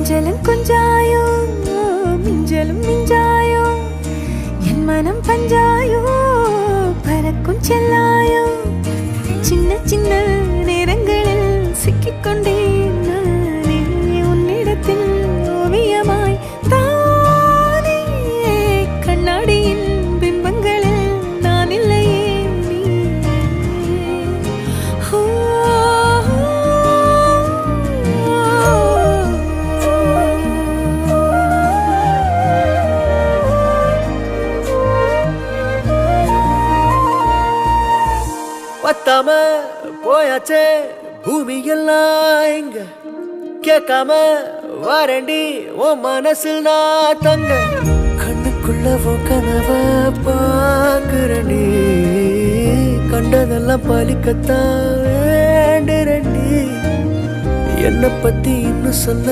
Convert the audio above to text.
கொஞ்சலும் கொஞ்சாயோ மிஞ்சலும் மிஞ்சாயோ என் மனம் பஞ்சாயோ பறக்கும் செல்லாயோ சின்ன சின்ன நேரங்களில் சிக்கிக்கொண்டேன் நானே உன்னிடத்தில் ஓவியமாய் தானே கண்ணாடியின் பிம்பங்களில் நான் இல்லையே நீ பத்தாம போயாச்சே பூமி எல்லாம் இங்க கேட்காம வாரண்டி உன் மனசில் நான் தங்க கண்ணுக்குள்ள கனவ பாக்குறண்டி கண்டதெல்லாம் பலிக்கத்தான் வேண்டுறண்டி என்னை பத்தி இன்னும் சொல்ல